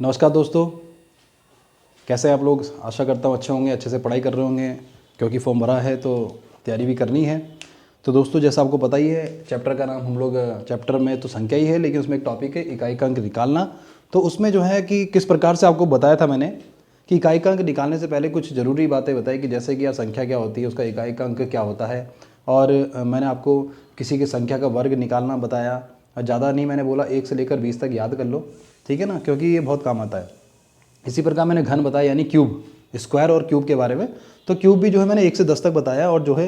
नमस्कार दोस्तों, कैसे हैं आप लोग। आशा करता हूँ अच्छे होंगे, अच्छे से पढ़ाई कर रहे होंगे, क्योंकि फॉर्म भरा है तो तैयारी भी करनी है। तो दोस्तों, जैसा आपको पता ही है, चैप्टर का नाम हम लोग चैप्टर में तो संख्या ही है, लेकिन उसमें एक टॉपिक है इकाई का अंक निकालना। तो उसमें जो है कि किस प्रकार से आपको बताया था मैंने कि इकाई का अंक निकालने से पहले कुछ ज़रूरी बातें बताई कि जैसे कि यार संख्या क्या होती है, उसका इकाई का अंक क्या होता है। और मैंने आपको किसी की संख्या का वर्ग निकालना बताया। और ज़्यादा नहीं, मैंने बोला 1 से लेकर 20 तक याद कर लो, ठीक है ना, क्योंकि ये बहुत काम आता है। इसी प्रकार मैंने घन बताया, यानी क्यूब, स्क्वायर और क्यूब के बारे में। तो क्यूब भी जो है मैंने 1 से 10 तक बताया, और जो है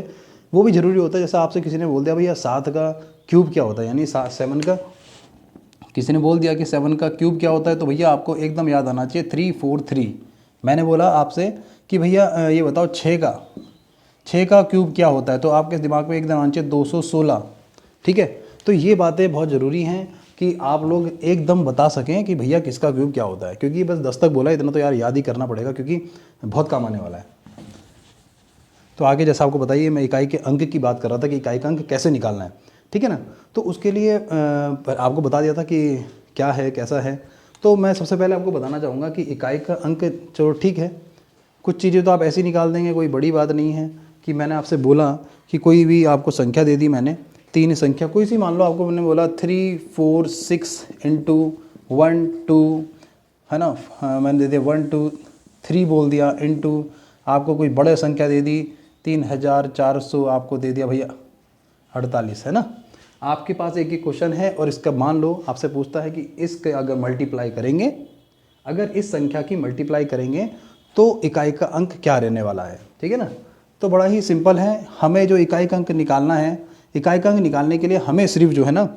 वो भी ज़रूरी होता है। जैसा आपसे किसी ने बोल दिया भैया 7 का क्यूब क्या होता है, यानी 7 का, किसी ने बोल दिया कि 7 का क्यूब क्या होता है, तो भैया आपको एकदम याद आना चाहिए 343। मैंने बोला आपसे कि भैया ये बताओ 6 का क्यूब क्या होता है, तो आपके दिमाग में एकदम आना चाहिए 216, ठीक है। तो ये बातें बहुत ज़रूरी हैं कि आप लोग एकदम बता सकें कि भैया किसका क्यूब क्या होता है, क्योंकि बस 10 तक बोला, इतना तो यार याद ही करना पड़ेगा, क्योंकि बहुत काम आने वाला है। तो आगे जैसा आपको बताइए, मैं इकाई के अंक की बात कर रहा था कि इकाई का अंक कैसे निकालना है, ठीक है ना। तो उसके लिए आपको बता दिया था कि क्या है कैसा है। तो मैं सबसे पहले आपको बताना चाहूँगा कि इकाई का अंक, चलो ठीक है, कुछ चीज़ें तो आप ऐसे ही निकाल देंगे, कोई बड़ी बात नहीं है। कि मैंने आपसे बोला कि कोई भी आपको संख्या दे दी, मैंने 3 संख्या कोई सी मान लो, आपको मैंने बोला 3 4 6 इंटू 1 2, है ना। मैंने दे दिया 1 2 3 बोल दिया, इंटू आपको कोई बड़े संख्या दे दी 3400, आपको दे दिया भैया 48, है ना। आपके पास एक ही क्वेश्चन है और इसका मान लो आपसे पूछता है कि इसके अगर मल्टीप्लाई करेंगे, अगर इस संख्या की मल्टीप्लाई करेंगे तो इकाई का अंक क्या रहने वाला है, ठीक है ना। तो बड़ा ही सिंपल है, हमें जो इकाई का अंक निकालना है, इकाई का अंक निकालने के लिए हमें सिर्फ जो है ना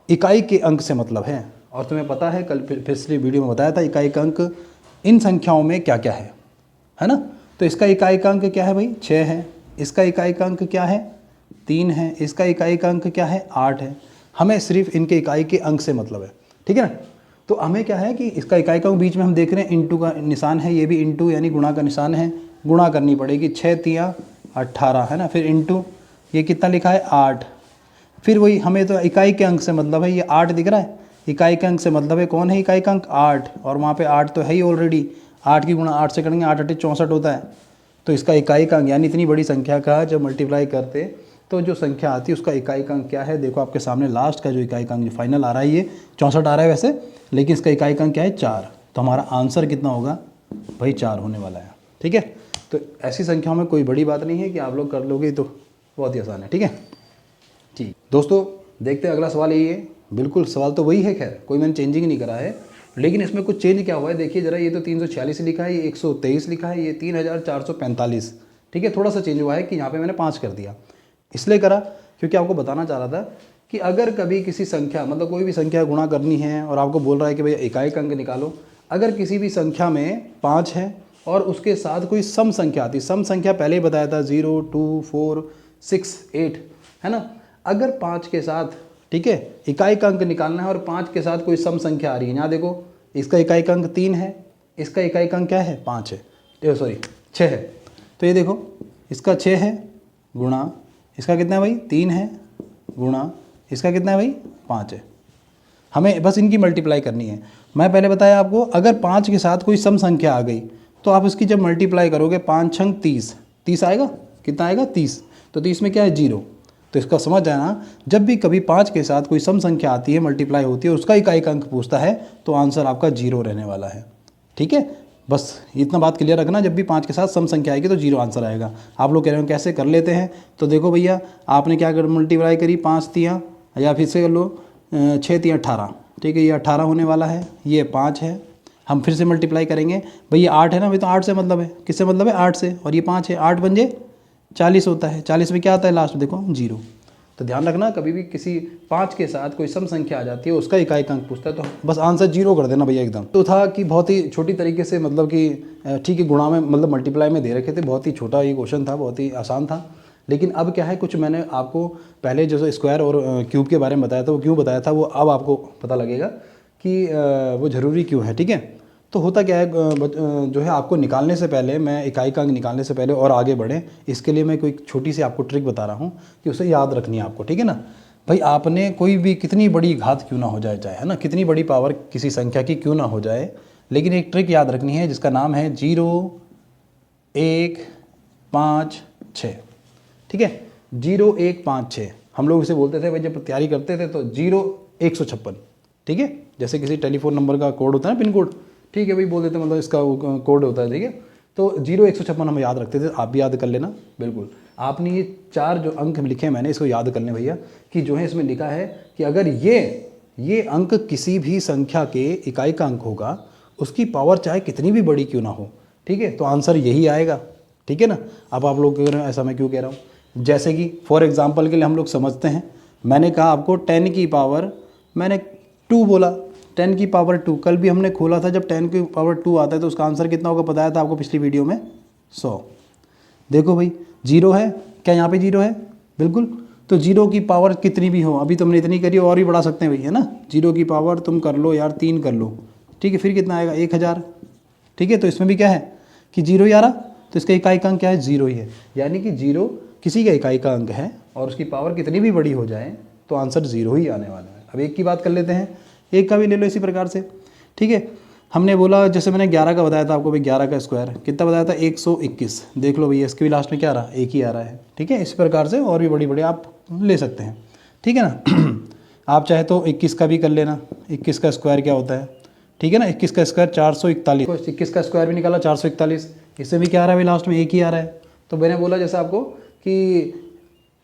इकाई के अंक से मतलब है। और तुम्हें पता है, कल पिछली वीडियो में बताया था इकाई का अंक इन संख्याओं में क्या क्या है ना। तो इसका इकाई का अंक क्या है भाई, 6 है। इसका इकाई का अंक क्या है, 3 है। इसका इकाई का अंक क्या है, 8 है। हमें सिर्फ इनके इकाई के अंक से मतलब है, ठीक है ना। तो हमें क्या है कि इसका इकाई का अंक बीच में हम देख रहे हैं इंटू का निशान है, ये भी इंटू यानी गुणा का निशान है, गुणा करनी पड़ेगी। 6 तिया 18, है ना। फिर इंटू ये कितना लिखा है, 8। फिर वही, हमें तो इकाई के अंक से मतलब है, ये 8 दिख रहा है, इकाई के अंक से मतलब है कौन है, इकाई का अंक 8, और वहाँ पे 8 तो है ही ऑलरेडी। 8 की गुणा 8 से करेंगे, 8 8 64 होता है। तो इसका इकाई का अंक, यानी इतनी बड़ी संख्या का जब मल्टीप्लाई करते तो जो संख्या आती है उसका इकाई का अंक क्या है। देखो आपके सामने लास्ट का जो इकाई का अंक जो फाइनल आ रहा है, ये 64 आ रहा है वैसे, लेकिन इसका इकाई का अंक क्या है, 4। तो हमारा आंसर कितना होगा भाई, 4 होने वाला है, ठीक है। तो ऐसी संख्याओं में कोई बड़ी बात नहीं है कि आप लोग कर लोगे तो बहुत ही आसान है, ठीक है। ठीक दोस्तों, देखते हैं अगला सवाल यही है। बिल्कुल सवाल तो वही है, खैर कोई मैंने चेंजिंग नहीं करा है, लेकिन इसमें कुछ चेंज क्या हुआ है देखिए ज़रा। ये तो 346 लिखा है, ये 123 लिखा है, ये 3445, ठीक है। थोड़ा सा चेंज हुआ है कि यहाँ पे मैंने 5 कर दिया। इसलिए करा क्योंकि आपको बताना चाह रहा था कि अगर कभी किसी संख्या, मतलब कोई भी संख्या गुणा करनी है और आपको बोल रहा है कि भैया इकाई का अंक निकालो, अगर किसी भी संख्या में 5 है और उसके साथ कोई सम संख्या आती, सम संख्या पहले ही बताया था 0 2 4 6 8, है ना। अगर 5 के साथ, ठीक है, इकाई का अंक निकालना है और 5 के साथ कोई सम संख्या आ रही है, यहाँ देखो इसका इकाई का अंक 3 है, इसका इकाई का अंक क्या है, 5 है, सॉरी 6 है। तो ये देखो इसका 6 है गुणा इसका कितना है भाई, 3 है, गुणा इसका कितना है भाई, 5 है। हमें बस इनकी मल्टीप्लाई करनी है। मैं पहले बताया आपको, अगर 5 के साथ कोई सम संख्या आ गई तो आप इसकी जब मल्टीप्लाई करोगे, 5 छंग 30, 30 आएगा, कितना आएगा 30। तो 30 में क्या है, 0। तो इसका समझ जाना, जब भी कभी 5 के साथ कोई सम संख्या आती है, मल्टीप्लाई होती है, उसका इकाई का अंक पूछता है, तो आंसर आपका 0 रहने वाला है, ठीक है। बस इतना बात क्लियर रखना, जब भी 5 के साथ सम संख्या आएगी तो 0 आंसर आएगा। आप लोग कह रहे हो कैसे कर लेते हैं, तो देखो भैया आपने क्या कर मल्टीप्लाई करी, 5 तियाँ, या फिर से कर लो 6 तियाँ 18, ठीक है, ये 18 होने वाला है, ये 5 है। हम फिर से मल्टीप्लाई करेंगे, भैया 8 है ना, भाई तो 8 से मतलब है, किससे मतलब है, 8 से, और ये 5 है, 8 बन जाए 40 होता है। 40 में क्या आता है लास्ट में, देखो 0। तो ध्यान रखना, कभी भी किसी 5 के साथ कोई सम संख्या आ जाती है, उसका इकाई का अंक पूछता है, तो बस आंसर 0 कर देना भैया एकदम। तो था कि बहुत ही छोटी तरीके से, मतलब कि ठीक है, गुणा में मतलब मल्टीप्लाई में दे रखे थे, बहुत ही छोटा ये क्वेश्चन था, बहुत ही आसान था। लेकिन अब क्या है, कुछ मैंने आपको पहले जो स्क्वायर और क्यूब के बारे में बताया था, वो क्यों बताया था वो अब आपको पता लगेगा कि वो ज़रूरी क्यों है, ठीक है। तो होता क्या है, जो है आपको निकालने से पहले, मैं इकाई का अंक निकालने से पहले और आगे बढ़ें, इसके लिए मैं कोई छोटी सी आपको ट्रिक बता रहा हूँ कि उसे याद रखनी है आपको, ठीक है ना। भाई आपने कोई भी कितनी बड़ी घात क्यों ना हो जाए, चाहे, है ना, कितनी बड़ी पावर किसी संख्या की क्यों ना हो जाए, लेकिन एक ट्रिक याद रखनी है जिसका नाम है 0 1 5 6। ठीक है, 0 1 5 6 हम लोग इसे बोलते थे भाई, जब तैयारी करते थे तो 0 156। ठीक है, जैसे किसी टेलीफोन नंबर का कोड होता है ना, पिन कोड, ठीक है भाई बोल देते, मतलब इसका कोड होता है। ठीक है, तो 0 156 हम याद रखते थे, आप भी याद कर लेना। बिल्कुल, आपने ये 4 जो अंक लिखे हैं मैंने, इसको याद कर लें भैया, कि जो है इसमें लिखा है कि अगर ये अंक किसी भी संख्या के इकाई का अंक होगा, उसकी पावर चाहे कितनी भी बड़ी क्यों ना हो, ठीक है, तो आंसर यही आएगा। ठीक है ना। अब आप लोग कह रहे हैं ऐसा मैं क्यों कह रहा हूँ, जैसे कि फॉर एग्जांपल के लिए हम लोग समझते हैं, मैंने कहा आपको 10 की पावर, मैंने 2 बोला, 10 की पावर 2, कल भी हमने खोला था, जब 10 की पावर 2 आता है तो उसका आंसर कितना होगा बताया था आपको पिछली वीडियो में, 100। देखो भाई 0 है क्या, यहाँ पे 0 है बिल्कुल, तो 0 की पावर कितनी भी हो, अभी तुमने इतनी करी और भी बढ़ा सकते हैं भाई, है ना। 0 की पावर तुम कर लो यार 3 कर लो, ठीक है, फिर कितना आएगा 1000। ठीक है, तो इसमें भी क्या है कि 0 ही आ रहा, तो इसका इकाई का अंक क्या है, 0 ही है, यानी कि 0 किसी का इकाई का अंक है और उसकी पावर कितनी भी बड़ी हो जाए तो आंसर 0 ही आने वाला है। अब 1 की बात कर लेते हैं, 1 का भी ले लो इसी प्रकार से। ठीक है, हमने बोला जैसे मैंने 11 का बताया था आपको भाई, 11 का स्क्वायर कितना बताया था 121, देख लो भैया इसके भी लास्ट में क्या रहा, 1 ही आ रहा है। ठीक है, इस प्रकार से और भी बड़ी बड़ी आप ले सकते हैं। ठीक है ना। आप चाहे तो 21 का भी कर लेना, 21 का स्क्वायर क्या होता है, ठीक है ना, 21 का स्क्वायर 441, 21 का स्क्वायर भी निकाला 441, इससे भी क्या आ रहा है भाई, लास्ट में 1 ही आ रहा है। तो मैंने बोला जैसे आपको कि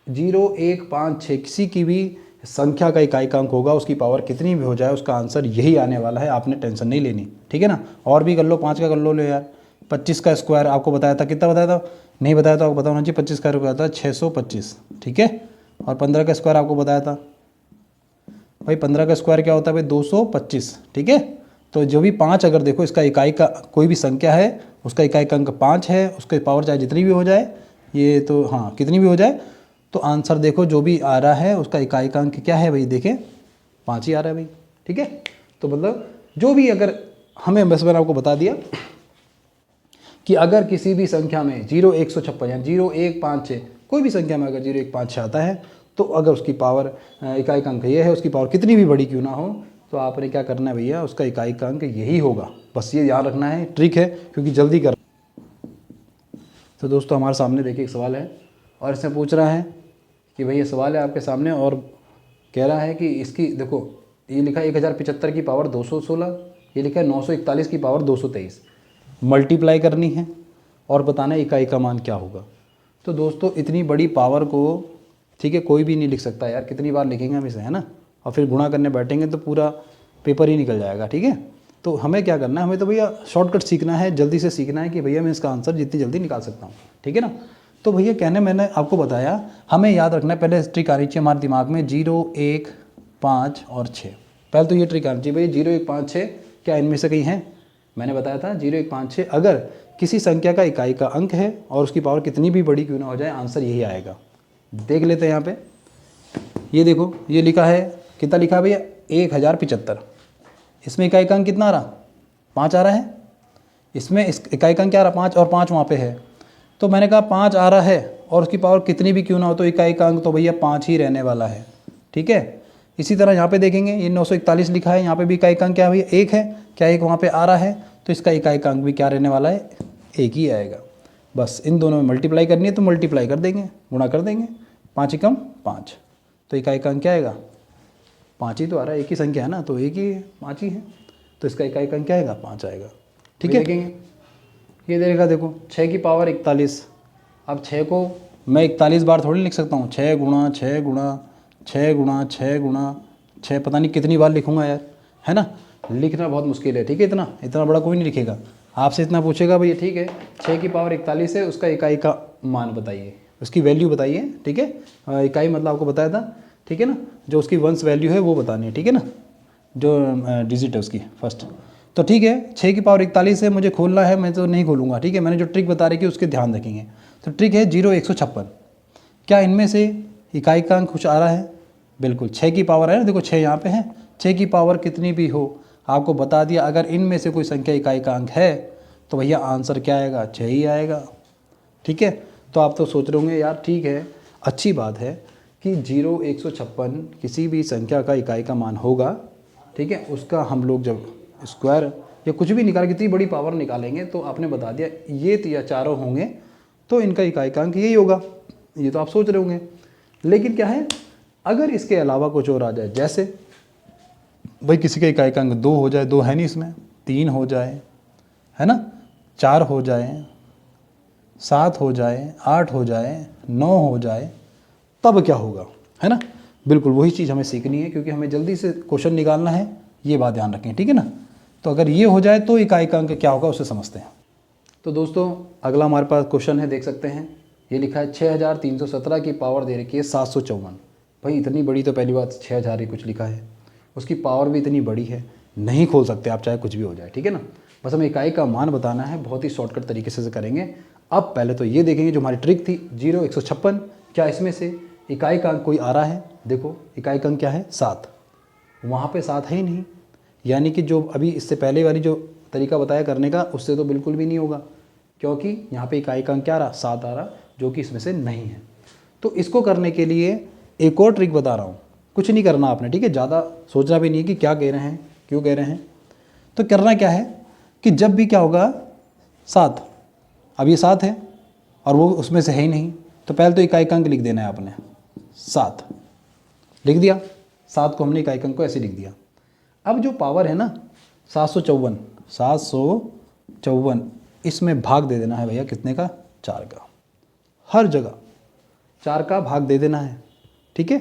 0 1 5 6 किसी की भी संख्या का इकाई का अंक होगा, उसकी पावर कितनी भी हो जाए उसका आंसर यही आने वाला है, आपने टेंशन नहीं लेनी। ठीक है ना, और भी कर लो, 5 का कर लो यार, 25 का स्क्वायर आपको बताया था, कितना बताया था, नहीं बताया था आपको बताना चाहिए, 25 का बताया था 625। ठीक है, और 15 का स्क्वायर आपको बताया था भाई, 15 का स्क्वायर क्या होता है भाई 225। ठीक है, तो जो भी 5 अगर देखो इसका इकाई का कोई भी संख्या है, उसका इकाई का अंक 5 है, उसके पावर चाहे जितनी भी हो जाए, ये तो हाँ कितनी भी हो जाए, तो आंसर देखो जो भी आ रहा है उसका इकाई का अंक क्या है भाई, देखें 5 ही आ रहा है भाई। ठीक है, तो मतलब जो भी अगर हमें, बस मैंने आपको बता दिया कि अगर किसी भी संख्या में 0 156 या 0 1 5 6 कोई भी संख्या में अगर 0 1 5 6 आता है, तो अगर उसकी पावर इकाई का अंक ये है, उसकी पावर कितनी भी बड़ी क्यों ना हो, तो आपने क्या करना है भैया, उसका इकाई का अंक यही होगा, बस ये याद रखना है, ट्रिक है, क्योंकि जल्दी कर। तो दोस्तों हमारे सामने देखिए एक सवाल है, और इसमें पूछ रहा है कि भाई ये सवाल है आपके सामने, और कह रहा है कि इसकी देखो ये लिखा है 1075 की पावर 216, ये लिखा है 941 की पावर 223, मल्टीप्लाई करनी है और बताना है इकाई का मान क्या होगा। तो दोस्तों इतनी बड़ी पावर को, ठीक है, कोई भी नहीं लिख सकता यार, कितनी बार लिखेंगे हम इसे, है ना, और फिर गुणा करने बैठेंगे तो पूरा पेपर ही निकल जाएगा। ठीक है, तो हमें क्या करना है, हमें तो भैया शॉर्टकट सीखना है, जल्दी से सीखना है कि भैया मैं इसका आंसर जितनी जल्दी निकाल सकता हूँ। ठीक है ना, तो भैया कहने मैंने आपको बताया, हमें याद रखना है, पहले ट्रिक आनी चाहिए हमारे दिमाग में 0 1 5 और 6, पहले तो ये ट्रिक आनी चाहिए भैया 0 1 5 6 क्या इनमें से कहीं है, मैंने बताया था 0 1 5 6 अगर किसी संख्या का इकाई का अंक है और उसकी पावर कितनी भी बड़ी क्यों ना हो जाए, आंसर यही आएगा। देख लेते हैं यहाँ पे, ये देखो ये लिखा है, कितना लिखा है भैया 1075, इसमें इकाई का अंक कितना आ रहा, 5 आ रहा है, इसमें इस इकाई का अंक क्या आ रहा 5, और 5 वहाँ पे है, तो मैंने कहा 5 आ रहा है और उसकी पावर कितनी भी क्यों ना हो, तो इकाई का अंक तो भैया 5 ही रहने वाला है। ठीक है, इसी तरह यहाँ पे देखेंगे ये 941 लिखा है, यहाँ पे भी इकाई का अंक क्या है भैया 1 है, क्या 1 वहाँ पे आ रहा है, तो इसका इकाई का अंक भी क्या रहने वाला है, 1 ही आएगा। बस इन दोनों में मल्टीप्लाई करनी है तो मल्टीप्लाई कर देंगे, गुणा कर देंगे, 5 एकम 5, तो इकाई का अंक क्या आएगा, 5 ही तो आ रहा है, एक ही संख्या है ना, तो 1 ही 5 ही है, तो इसका इकाई का अंक क्या आएगा, 5 आएगा। ठीक है, देखेंगे ये देखा, देखो 6 की पावर 41, अब 6 को मैं 41 बार थोड़ी लिख सकता हूँ, 6 गुणा 6 गुणा 6 गुणा 6 गुणा 6, पता नहीं कितनी बार लिखूँगा यार, है ना, लिखना बहुत मुश्किल है। ठीक है, इतना बड़ा कोई नहीं लिखेगा, आपसे इतना पूछेगा भैया ठीक है 6 की पावर 41 है, उसका इकाई का मान बताइए, उसकी वैल्यू बताइए। ठीक है, इकाई मतलब आपको बताया था, ठीक है ना, जो उसकी वंश वैल्यू है वो बतानी है। ठीक है ना, जो डिजिट है उसकी फर्स्ट, तो ठीक है 6 की पावर 41 है, मुझे खोलना है, मैं तो नहीं खोलूँगा। ठीक है, मैंने जो ट्रिक बता रही है उसके ध्यान रखेंगे। तो ट्रिक है 0 156, क्या इनमें से इकाई का अंक कुछ आ रहा है, बिल्कुल 6 की पावर है ना, देखो 6 यहाँ पे है, 6 की पावर कितनी भी हो आपको बता दिया, अगर इनमें से कोई संख्या इकाई का अंक है तो भैया आंसर क्या आएगा, 6 ही आएगा। ठीक है, तो आप तो सोच रहे होंगे यार ठीक है अच्छी बात है कि 0 156 किसी भी संख्या का इकाई का मान होगा, ठीक है, उसका हम लोग जब स्क्वायर या कुछ भी निकाल, कितनी बड़ी पावर निकालेंगे तो आपने बता दिया ये या चारों होंगे तो इनका इकाइकांक यही होगा। ये तो आप सोच रहे होंगे, लेकिन क्या है अगर इसके अलावा कुछ और आ जाए, जैसे भाई किसी का इकाइकांक 2 हो जाए, 2 है नहीं इसमें, 3 हो जाए, है ना, 4 हो जाए, 7 हो जाए, 8 हो जाए, 9 हो जाए, तब क्या होगा, है ना। बिल्कुल वही चीज़ हमें सीखनी है, क्योंकि हमें जल्दी से क्वेश्चन निकालना है, ये बात ध्यान रखें, ठीक है ना। तो अगर ये हो जाए तो इकाइकांक क्या होगा उसे समझते हैं। तो दोस्तों अगला हमारे पास क्वेश्चन है, देख सकते हैं, ये लिखा है 6317 की पावर दे रखी है 754। भाई इतनी बड़ी, तो पहली बात 6000 ही कुछ लिखा है, उसकी पावर भी इतनी बड़ी है, नहीं खोल सकते आप चाहे कुछ भी हो जाए, ठीक है ना। बस हमें इकाई का मान बताना है, बहुत ही शॉर्टकट तरीके से करेंगे। अब पहले तो ये देखेंगे जो हमारी ट्रिक थी 0 156, क्या इसमें से इकाई का अंक कोई आ रहा है। देखो इकाई का अंक क्या है 7, वहाँ पे 7 है ही नहीं, यानी कि जो अभी इससे पहले वाली जो तरीका बताया करने का उससे तो बिल्कुल भी नहीं होगा, क्योंकि यहाँ पे इकाई का अंक क्या आ रहा 7 आ रहा, जो कि इसमें से नहीं है। तो इसको करने के लिए एक और ट्रिक बता रहा हूँ, कुछ नहीं करना आपने, ठीक है, ज़्यादा सोचना भी नहीं है कि क्या कह रहे हैं क्यों कह रहे हैं। तो करना क्या है कि जब भी क्या होगा 7, अब ये 7 है और वो उसमें से है ही नहीं, तो पहले तो इकाई का अंक लिख देना है आपने, 7 लिख दिया, 7 को हमने इकाई का अंक को ऐसे लिख दिया। अब जो पावर है ना 754, इसमें भाग दे देना है भैया कितने का, 4 का, हर जगह 4 का भाग दे देना है, ठीक है।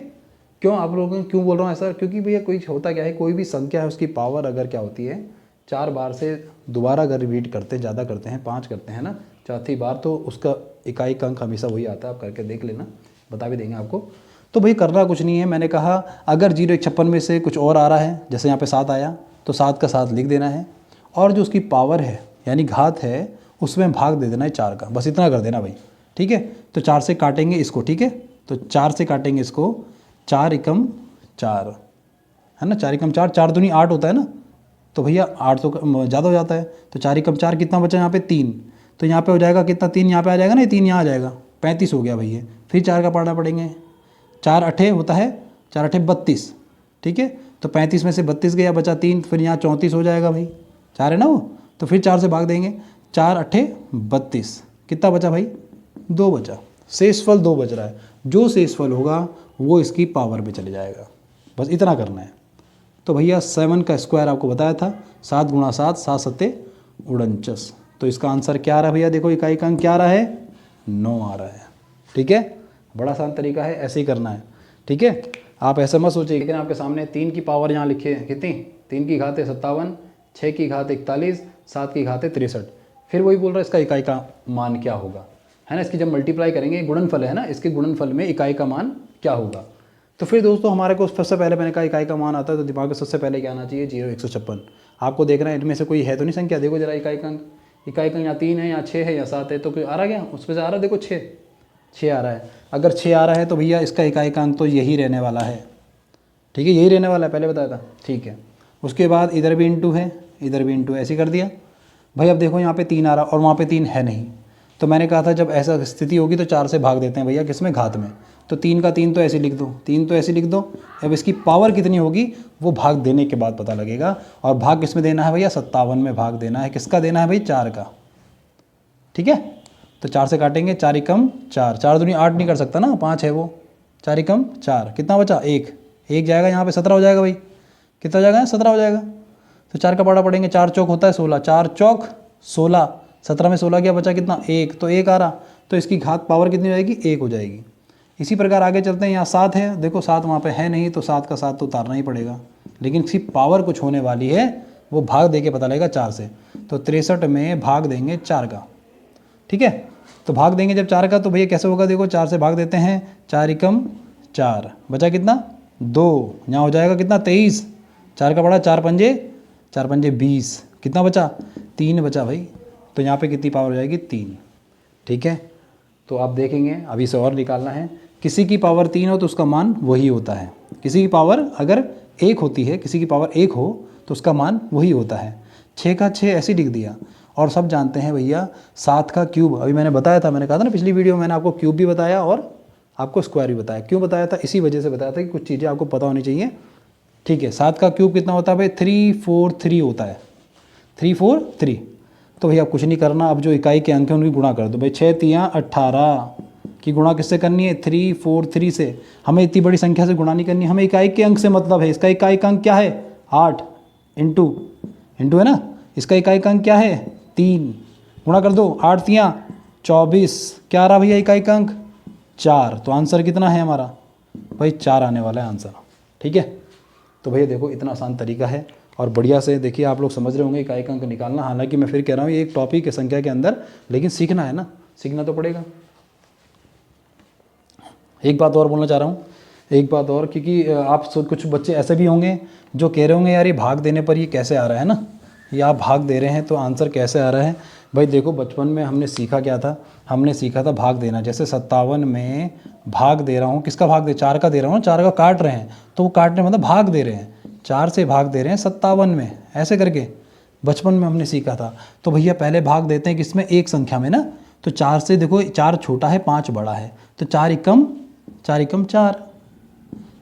क्यों आप लोगों को क्यों बोल रहा हूँ ऐसा, क्योंकि भैया कोई होता क्या है, कोई भी संख्या है उसकी पावर अगर क्या होती है 4 बार से दोबारा अगर रिपीट करते हैं, ज़्यादा करते हैं, 5 करते हैं ना, चौथी बार तो उसका इकाई का अंक हमेशा वही आता है, आप करके देख लेना, बता भी देंगे आपको। तो भाई करना कुछ नहीं है, मैंने कहा अगर 0 156 में से कुछ और आ रहा है, जैसे यहाँ पे 7 आया तो 7 का 7 लिख देना है, और जो उसकी पावर है यानी घात है उसमें भाग दे देना है 4 का, बस इतना कर देना भाई, ठीक है। तो 4 से काटेंगे इसको, ठीक है, तो 4 से काटेंगे इसको, 4 एकम 4 है ना, 4 एकम 4, 4 दूनी 8 होता है ना, तो भैया 8 तो ज़्यादा हो जाता है, तो 4 एकम 4 कितना बचा यहाँ पे 3, तो यहाँ पे हो जाएगा कितना, 3 यहाँ पे आ जाएगा ना, 3 यहाँ आ जाएगा, 35 हो गया भैया। फिर 4 का पढ़ना पड़ेंगे, 4 अठे होता है, 4 अठे 32, ठीक है, तो 35 में से 32 गया, बचा 3, फिर यहाँ 34 हो जाएगा भाई, 4 है ना वो, तो फिर 4 से भाग देंगे, 4 अठे 32, कितना बचा भाई 2 बचा, शेषफल 2 बच रहा है, जो शेषफल होगा वो इसकी पावर पे चले जाएगा, बस इतना करना है। तो भैया 7 का स्क्वायर आपको बताया था, 7 गुणा 7, 7 सत्ते 49, तो इसका आंसर क्या आ रहा है भैया, देखो इकाई का अंक क्या आ रहा है 9 आ रहा है, ठीक है। बड़ा आसान तरीका है, ऐसे ही करना है, ठीक है, आप ऐसा मत सोचिए। लेकिन आपके सामने 3 की पावर यहाँ लिखी है, कितनी, 3 की घात 57, 6 की घात 41, 7 की घात 63, फिर वही बोल रहा है इसका इकाई का मान क्या होगा, है ना। इसकी जब मल्टीप्लाई करेंगे, गुणनफल है ना, इसके गुणनफल में इकाई का मान क्या होगा। तो फिर दोस्तों हमारे को सबसे पहले मैंने कहा इकाई का मान आता है, तो दिमाग में सबसे पहले क्या आना चाहिए 0 156। आपको देखना है इनमें से कोई है तो नहीं संख्या, देखो जरा इकाई का अंक, इकाई का यहाँ 3 है, यहाँ 6 है, या 7 है, तो कोई आ रहा क्या उसमें से आ रहा है, देखो 6 आ रहा है। अगर 6 आ रहा है तो भैया इसका इकाई का अंक तो यही रहने वाला है, ठीक है, यही रहने वाला है, पहले बताया था, ठीक है। उसके बाद इधर भी इंटू है, इधर भी इंटू, ऐसे कर दिया भाई। अब देखो यहाँ पे 3 आ रहा और वहाँ पे 3 है नहीं, तो मैंने कहा था जब ऐसा स्थिति होगी तो 4 से भाग देते हैं भैया, किसमें, घात में, तो 3 का 3 तो ऐसे लिख दो, 3 तो ऐसे लिख दो। अब इसकी पावर कितनी होगी वो भाग देने के बाद पता लगेगा, और भाग किस में देना है भैया 57 में भाग देना है, किसका देना है भाई 4 का, ठीक है। तो 4 से काटेंगे, 4 एकम 4, 4 दूनी 8 नहीं कर सकता ना, 5 है वो, 4 एकम 4, कितना बचा 1 जाएगा यहाँ पे 17 हो जाएगा भाई, कितना हो जाएगा 17 हो जाएगा। तो 4 का पाड़ा पड़ेंगे, 4 चौक होता है 16, 4 चौक 16, 17 में 16 गया, बचा कितना 1, तो 1 आ रहा, तो इसकी घात पावर कितनी हो जाएगी 1 हो जाएगी। इसी प्रकार आगे चलते हैं, यहाँ 7 है, देखो 7 वहाँ पे है नहीं, तो 7 का 7 तो उतारना ही पड़ेगा, लेकिन इसकी पावर कुछ होने वाली है, वो भाग दे के पता लगेगा 4 से, तो 63 में भाग देंगे 4 का, ठीक है। तो भाग देंगे जब 4 का, तो भैया कैसे होगा, देखो 4 से भाग देते हैं, 4 एकम 4, बचा कितना 2, यहाँ हो जाएगा कितना 23, 4 का बड़ा 4 पंजे 20, कितना बचा 3 बचा भाई, तो यहाँ पे कितनी पावर हो जाएगी 3, ठीक है। तो आप देखेंगे अभी से और निकालना है, किसी की पावर 3 हो तो उसका मान वही होता है, किसी की पावर अगर 1 होती है, किसी की पावर 1 हो तो उसका मान वही होता है। 6 का 6 ऐसे लिख दिया, और सब जानते हैं भैया 7 का क्यूब, अभी मैंने बताया था, मैंने कहा था ना पिछली वीडियो में, मैंने आपको क्यूब भी बताया और आपको स्क्वायर भी बताया। क्यों बताया था, इसी वजह से बताया था कि कुछ चीज़ें आपको पता होनी चाहिए, ठीक है। 7 का क्यूब कितना होता है भाई 343 होता है, 3 4 3। तो भैया कुछ नहीं करना, अब जो इकाई के अंक हैं उनकी गुणा कर दो भाई। 6 तियाँ 18 की गुणा किससे करनी है? 3 4 3 से। हमें इतनी बड़ी संख्या से गुणा नहीं करनी, हमें इकाई के अंक से मतलब है। इसका इकाई का अंक क्या है? 8 इंटू है ना, इसका इकाई का अंक क्या है? 3। गुणा कर दो, 8 तियाँ 24। क्या आ रहा भैया इकाई का अंक? 4। तो आंसर कितना है हमारा भाई? 4 आने वाला है आंसर। ठीक है, तो भैया देखो इतना आसान तरीका है और बढ़िया से देखिए आप लोग समझ रहे होंगे इकाई का अंक निकालना। हालांकि मैं फिर कह रहा हूँ ये एक टॉपिक है संख्या के अंदर, लेकिन सीखना है ना, सीखना तो पड़ेगा। एक बात और बोलना चाह रहा हूँ, एक बात और, क्योंकि आप कुछ बच्चे ऐसे भी होंगे जो कह रहे होंगे यार ये भाग देने पर ये कैसे आ रहा है ना, ये आप भाग दे रहे हैं तो आंसर कैसे आ रहा है। भाई देखो बचपन में हमने सीखा क्या था? हमने सीखा था भाग देना। जैसे 57 में भाग दे रहा हूँ, किसका भाग दे? 4 का दे रहा हूँ, 4 का काट रहे हैं तो वो काटने मतलब भाग दे रहे हैं, 4 से भाग दे रहे हैं 57 में, ऐसे करके बचपन में हमने सीखा था। तो भैया पहले भाग देते हैं किसमें? एक संख्या में ना। तो 4 से देखो 4 छोटा है 5 बड़ा है, तो 4 एकम 4,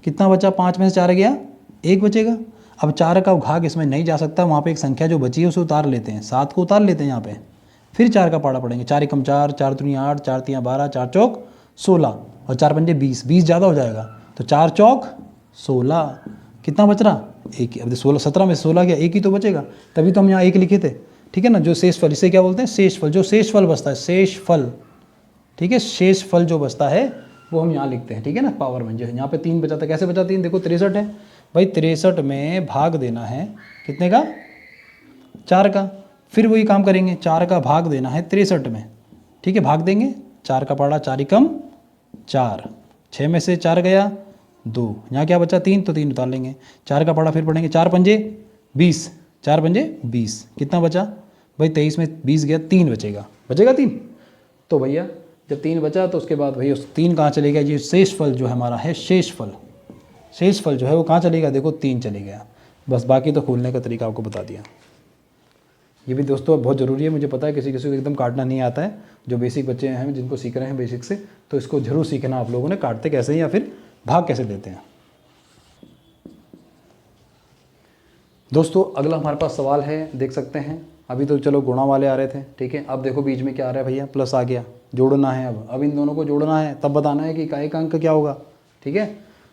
कितना बचा? 5 में से 4 गया, 1 बचेगा। अब 4 का भाग इसमें नहीं जा सकता, वहाँ पे एक संख्या जो बची है उसे उतार लेते हैं, 7 को उतार लेते हैं यहाँ पे, फिर 4 का पाड़ा पड़ेंगे। 4 एकम 4, 4 दूनी 8, 4 तियाँ 12, 4 चौक 16 और 4 पंजे 20, 20 ज़्यादा हो जाएगा तो 4 चौक 16। कितना बच रहा? 1। अब 16 17 में 16 गया, 1 ही तो बचेगा, तभी तो हम यहाँ 1 लिखे थे। ठीक है ना, जो शेष फल, इसे क्या बोलते हैं? शेष फल। जो शेष फल बचता है, शेष फल, ठीक है, शेष फल जो बचता है वो हम यहाँ लिखते हैं। ठीक है ना, पावर में जो यहाँ पे 3 बचा था, कैसे बचा 3? देखो 63 है भाई, 63 में भाग देना है कितने का? 4 का। फिर वही काम करेंगे, 4 का भाग देना है 63 में। ठीक है, भाग देंगे, 4 का पाड़ा 4 एकम 4, 6 में से 4 गया 2, यहाँ क्या बचा? 3, तो 3 उतार लेंगे। 4 का पाड़ा फिर पढ़ेंगे, 4 पंजे 20, 4 पंजे 20, कितना बचा भाई? 23 में 20 गया, 3 बचेगा, बचेगा 3। तो भैया जब 3 बचा तो उसके बाद भैया उस 3 कहाँ चले गया? ये शेष फल जो हमारा है, शेष फल, शेष फल जो है वो कहाँ चलेगा? देखो 3 चले गया। बस बाकी तो खोलने का तरीका आपको बता दिया। ये भी दोस्तों बहुत ज़रूरी है, मुझे पता है किसी किसी को एकदम काटना नहीं आता है, जो बेसिक बच्चे हैं जिनको सीख रहे हैं बेसिक से, तो इसको ज़रूर सीखना आप लोगों ने, काटते कैसे हैं या फिर भाग कैसे देते हैं। दोस्तों अगला हमारे पास सवाल है, देख सकते हैं। अभी तो चलो गुणा वाले आ रहे थे, ठीक है, अब देखो बीच में क्या आ रहा है भैया? प्लस आ गया, जोड़ना है। अब इन दोनों को जोड़ना है, तब बताना है कि इकाई का अंक क्या होगा। ठीक है,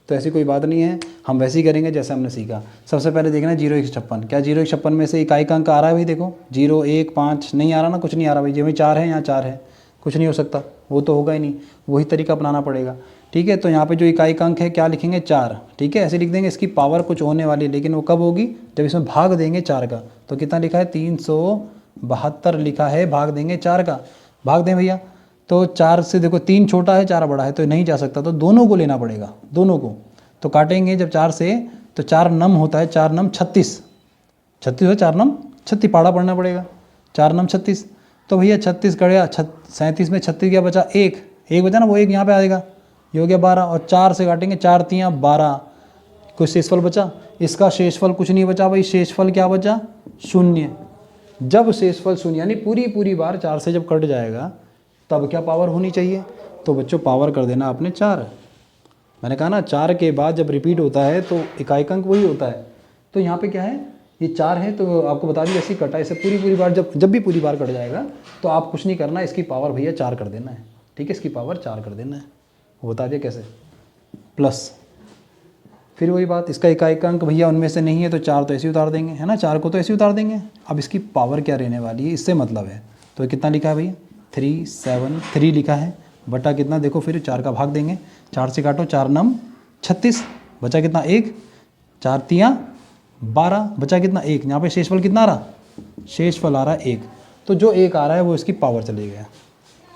तो ऐसी कोई बात नहीं है, हम वैसे ही करेंगे जैसे हमने सीखा। सबसे पहले देखना 0 1 56, क्या 0 1 56 में से इकाई का अंक आ रहा है भाई? देखो 0 1 5 नहीं आ रहा ना, कुछ नहीं आ रहा भाई। जो 4 है यहाँ 4 है, कुछ नहीं हो सकता, वो तो होगा ही नहीं, वही तरीका अपनाना पड़ेगा। ठीक है, तो यहाँ पे जो इकाई का अंक है क्या लिखेंगे? 4। ठीक है, ऐसे लिख देंगे। इसकी पावर कुछ होने वाली है, लेकिन वो कब होगी? जब इसमें भाग देंगे 4 का। तो कितना लिखा है? 372 लिखा है, भाग देंगे 4 का। भाग दें भैया, तो 4 से देखो 3 छोटा है 4 बड़ा है, तो नहीं जा सकता, तो दोनों को लेना पड़ेगा, दोनों को। तो काटेंगे जब 4 से, तो 4 नम होता है, 4 नम 36, 36 है, 4 नम 36 पाड़ा पढ़ना पड़ेगा, 4 नम 36। तो भैया 36 करेगा, 37 में 36 क्या बचा? 1 बचा ना, वो 1 यहाँ पे आएगा, ये हो गया 12। और 4 से काटेंगे, 4 तियाँ 12, कोई शेषफल बचा? इसका शेषफल कुछ नहीं बचा भाई, शेषफल क्या बचा? 0। जब शेषफल 0 यानी पूरी बार 4 से जब कट जाएगा तब क्या पावर होनी चाहिए? तो बच्चों पावर कर देना आपने 4। मैंने कहा ना 4 के बाद जब रिपीट होता है तो इकाई का अंक वही होता है। तो यहाँ पे क्या है? ये 4 है, तो आपको बता दी ऐसी कटा, इसे पूरी बार जब भी पूरी बार कट जाएगा तो आप कुछ नहीं करना, इसकी पावर भैया 4 कर देना है। ठीक है, इसकी पावर 4 कर देना है, वो बता दिया कैसे। प्लस फिर वही बात, इसका इकाई का अंक भैया उनमें से नहीं है तो 4 तो ऐसे उतार देंगे, है ना, 4 को तो ऐसे उतार देंगे। अब इसकी पावर क्या रहने वाली है, इससे मतलब है। तो कितना लिखा है भैया? 373 लिखा है, बटा कितना देखो, फिर 4 का भाग देंगे, 4 से काटो, 4 नम 36, बचा कितना? 1, 4 तियाँ 12, बचा कितना? 1। यहाँ पे शेषफल कितना आ रहा? शेषफल आ रहा है 1। तो जो 1 आ रहा है वो इसकी पावर चले गया,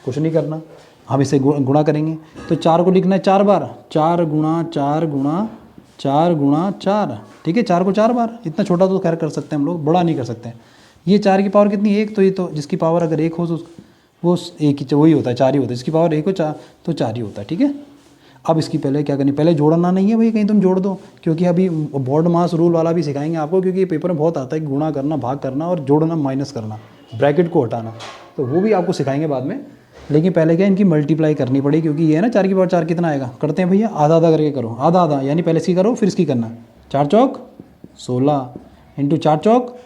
कुछ नहीं करना। हम इसे गुणा करेंगे, तो 4 को लिखना है 4 बार, 4 गुणा 4 गुणा 4 गुणा 4। ठीक है, 4 को 4 बार, इतना छोटा तो खैर कर सकते हैं हम लोग, बड़ा नहीं कर सकते। ये 4 की पावर कितनी? 1। तो ये तो जिसकी पावर अगर 1 हो तो वो 1 ही वही होता है, 4 ही होता है। जिसकी पावर 1 हो 4 तो 4 ही होता है। ठीक है, अब इसकी पहले क्या करनी, पहले जोड़ना नहीं है भाई, कहीं तुम जोड़ दो, क्योंकि अभी बोर्ड मास रूल वाला भी सिखाएंगे आपको, क्योंकि ये पेपर में बहुत आता है, गुणा करना, भाग करना और जोड़ना, माइनस करना, ब्रैकेट को हटाना, तो वो भी आपको सिखाएंगे बाद में। लेकिन पहले क्या, इनकी मल्टीप्लाई करनी पड़ेगी, क्योंकि ये है ना 4 की पावर 4 कितना आएगा? करते हैं भैया, आधा आधा करके करो, आधा आधा, यानी पहले इसकी करो फिर इसकी करना। 4 चौक 16 इंटू 4 चौक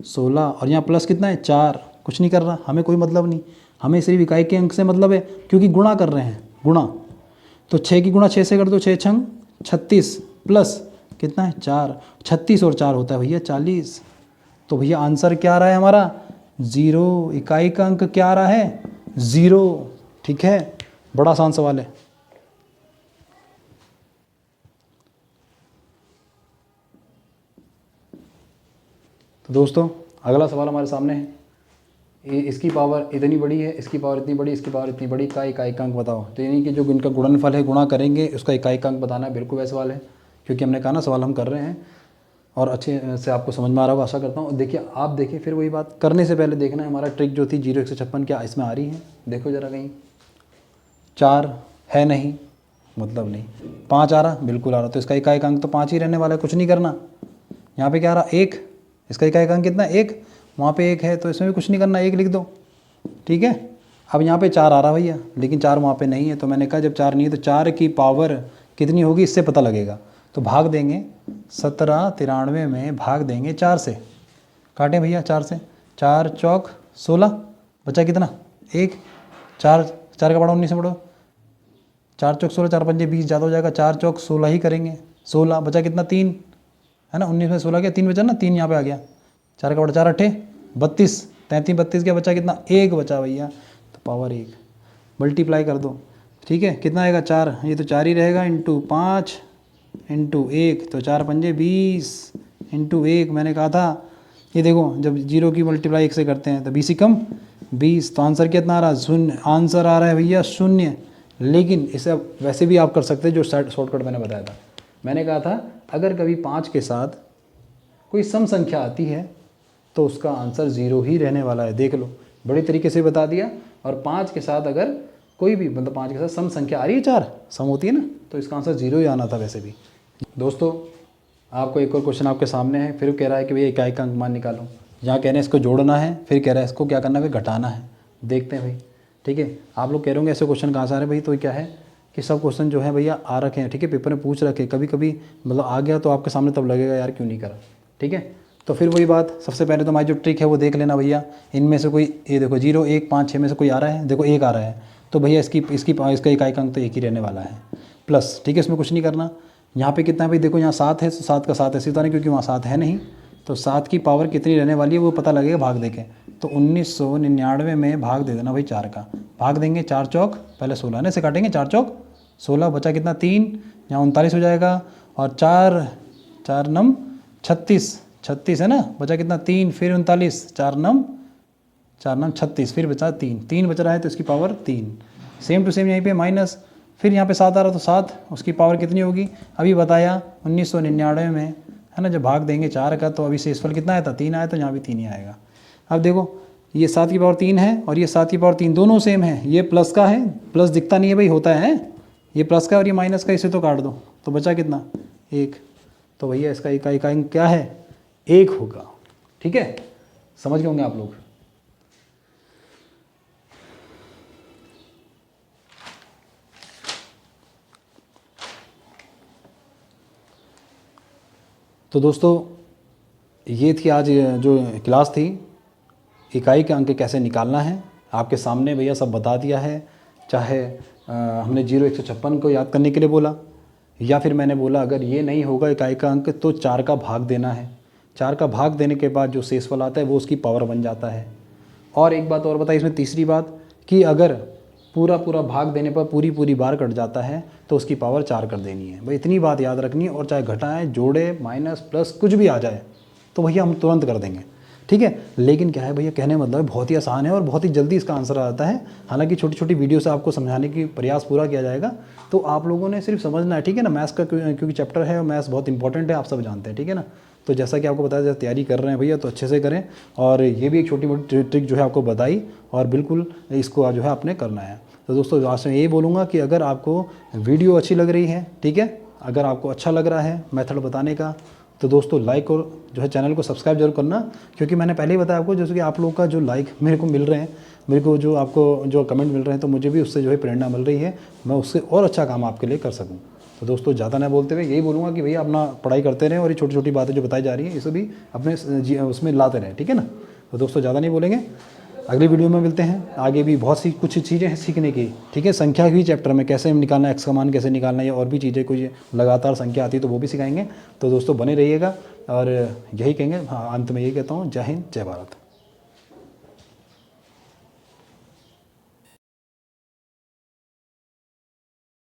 16 और यहाँ प्लस कितना है 4, कुछ नहीं कर रहा, हमें कोई मतलब नहीं, हमें सिर्फ इकाई के अंक से मतलब है क्योंकि गुणा कर रहे हैं, गुणा। तो 6 की गुणा 6 से कर दो, 6 छंग 36 प्लस कितना है 4, 36 और 4 होता है भैया 40। तो भैया आंसर क्या आ रहा है हमारा 0, इकाई का अंक क्या आ रहा है 0। ठीक है, बड़ा आसान सवाल है। तो दोस्तों अगला सवाल हमारे सामने है, इसकी पावर इतनी बड़ी है, इसकी पावर इतनी बड़ी, इसकी पावर इतनी बड़ी, का इकाई का अंक बताओ। तो यानी कि जो इनका गुणनफल है, गुणा करेंगे, उसका इकाई का अंक बताना है। बिल्कुल वैसा सवाल है, क्योंकि हमने कहा ना सवाल हम कर रहे हैं और अच्छे से आपको समझ में आ रहा होगा, आशा करता हूँ। देखिए आप देखिए, फिर वही बात करने से पहले देखना है हमारा ट्रिक जो थी 0 156 क्या इसमें आ रही है, देखो ज़रा कहीं 4 है नहीं, मतलब नहीं, 5 आ रहा, बिल्कुल आ रहा, तो इसका इकाई का अंक तो 5 ही रहने वाला है, कुछ नहीं करना। यहाँ पे क्या आ रहा 1, इसका इकाई का अंक कितना 1, वहाँ पे 1 है तो इसमें भी कुछ नहीं करना, 1 लिख दो। ठीक है, अब यहाँ पे 4 आ रहा भैया, लेकिन 4 वहाँ पे नहीं है, तो मैंने कहा जब 4 नहीं है तो 4 की पावर कितनी होगी इससे पता लगेगा। तो भाग देंगे 1793 में, भाग देंगे 4 से, काटें भैया 4 से, 4 चौक 16, बचा कितना 1, 4 4 का बड़ा 19 से बड़ो, 4 चौक 16, 4 पंजे 20, ज़्यादा हो जाएगा, 4 चौक 16 ही करेंगे, 16 बचा कितना 3 है ना, 19 में 16 गया, 3 बचा ना, 3 यहाँ पे आ गया, 4 का बड़ा 4 अट्ठे 32, 33 32 क्या बचा कितना 1 बचा भैया, तो पावर 1 मल्टीप्लाई कर दो। ठीक है, कितना आएगा 4, ये तो 4 ही रहेगा, इंटू 5 इंटू 1, तो 4 पंजे 20 इंटू 1, मैंने कहा था ये देखो जब 0 की मल्टीप्लाई 1 से करते हैं तो 20 ही कम 20, तो आंसर कितना आ रहा है 0, आंसर आ रहा है भैया 0। लेकिन इसे वैसे भी आप कर सकते हैं, जो शॉर्टकट मैंने बताया था, मैंने कहा था अगर कभी 5 के साथ कोई सम संख्या आती है तो उसका आंसर 0 ही रहने वाला है, देख लो, बड़ी तरीके से बता दिया। और 5 के साथ अगर कोई भी मतलब 5 के साथ सम संख्या आ रही है, 4 सम होती है ना, तो इसका आंसर 0 ही आना था वैसे भी। दोस्तों आपको एक और क्वेश्चन आपके सामने है, फिर कह रहा है कि भैया इकाई का अंक मान निकालो, यहाँ कह रहे हैं इसको जोड़ना है, फिर कह रहा है इसको क्या करना है फिर घटाना है, देखते हैं भाई। ठीक है, आप लोग कह रहे होंगे ऐसे क्वेश्चन कहाँ से आ रहे हैं भाई, तो क्या है कि सब क्वेश्चन जो है भैया आ रखे हैं, ठीक है, पेपर में पूछ रखे, कभी कभी मतलब आ गया तो आपके सामने तब लगेगा यार क्यों नहीं करा। ठीक है, तो फिर वही बात, सबसे पहले तो हमारी जो ट्रिक है वो देख लेना भैया, इनमें से कोई ये देखो 0 1 5 6 में से कोई आ रहा है, देखो 1 आ रहा है, तो भैया इसका इकाई का अंक तो 1 ही रहने वाला है, प्लस। ठीक है, इसमें कुछ नहीं करना। यहाँ पे कितना है भाई, देखो यहाँ 7 है, तो 7 का 7 ऐसे होता नहीं क्योंकि वहाँ 7 है नहीं, तो 7 की पावर कितनी रहने वाली है वो पता लगेगा भाग देके, तो 1999 में भाग दे देना भाई 4 का, भाग देंगे 4 चौक पहले 16 ने से काटेंगे, 4 चौक 16, बचा कितना 3, यहाँ 39 हो जाएगा, और 4 4 नम 36 36 है ना, बचा कितना 3, फिर 39, 4 नम 36, फिर बचा 3 बच रहा है तो इसकी पावर 3, सेम टू सेम यहीं पे माइनस, फिर यहाँ पे 7 आ रहा तो 7, उसकी पावर कितनी होगी अभी बताया 1999 में, है ना, जब भाग देंगे 4 का तो अभी शेषफल कितना आया था 3 आया, तो यहाँ भी 3 ही आएगा। अब देखो ये 7 की पावर 3 है और ये 7 की पावर 3 दोनों सेम है, ये प्लस का है, प्लस दिखता नहीं है भाई, होता है ये प्लस का और ये माइनस का, इसे तो काट दो, तो बचा कितना 1, तो भैया इसका इकाई का अंक क्या है 1 होगा। ठीक है, समझ गए होंगे आप लोग। तो दोस्तों ये थी आज जो क्लास थी, इकाई के अंक कैसे निकालना है, आपके सामने भैया सब बता दिया है। चाहे हमने 0 156 को याद करने के लिए बोला, या फिर मैंने बोला अगर ये नहीं होगा इकाई का अंक तो 4 का भाग देना है, 4 का भाग देने के बाद जो शेषफल आता है वो उसकी पावर बन जाता है। और एक बात और बताई इसमें, तीसरी बात कि अगर पूरा भाग देने पर पूरी बार कट जाता है तो उसकी पावर 4 कर देनी है भाई, इतनी बात याद रखनी है। और चाहे घटाएं जोड़े माइनस प्लस कुछ भी आ जाए तो भैया हम तुरंत कर देंगे। ठीक है, लेकिन क्या है भैया, कहने मतलब बहुत ही आसान है और बहुत ही जल्दी इसका आंसर आ जाता है। हालांकि छोटी छोटी वीडियो से आपको समझाने की प्रयास पूरा किया जाएगा, तो आप लोगों ने सिर्फ समझना है। ठीक है ना, मैथ्स का क्योंकि चैप्टर है और मैथ्स बहुत इंपॉर्टेंट है, आप सब जानते हैं। ठीक है ना, तो जैसा कि आपको बताया, जैसे तैयारी कर रहे हैं भैया तो अच्छे से करें। और ये भी एक छोटी मोटी ट्रिक जो है आपको बताई और बिल्कुल इसको जो है आपने करना है। तो दोस्तों लास्ट में यही बोलूँगा कि अगर आपको वीडियो अच्छी लग रही है, ठीक है, अगर आपको अच्छा लग रहा है मेथड बताने का, तो दोस्तों लाइक और जो है चैनल को सब्सक्राइब जरूर करना। क्योंकि मैंने पहले ही बताया आपको, जैसे कि आप लोगों का जो लाइक मेरे को मिल रहे हैं, मेरे को जो आपको जो कमेंट मिल रहे हैं, तो मुझे भी उससे जो है प्रेरणा मिल रही है, मैं उससे और अच्छा काम आपके लिए कर सकूं। तो दोस्तों ज़्यादा ना बोलते हुए यही बोलूँगा कि भैया अपना पढ़ाई करते रहें और ये छोटी छोटी बातें जो बताई जा रही हैं इसे भी अपने उसमें लाते रहें, ठीक है ना। तो दोस्तों ज़्यादा नहीं बोलेंगे, अगली वीडियो में मिलते हैं। आगे भी बहुत सी कुछ चीज़ें हैं सीखने की, ठीक है। संख्या भी चैप्टर में कैसे निकालना है, एक्स का मान कैसे निकालना है, या और भी चीज़ें कुछ लगातार संख्या आती है तो वो भी सिखाएंगे। तो दोस्तों बने रहिएगा और यही कहेंगे, हाँ अंत में यही कहता हूँ, जय हिंद जय भारत।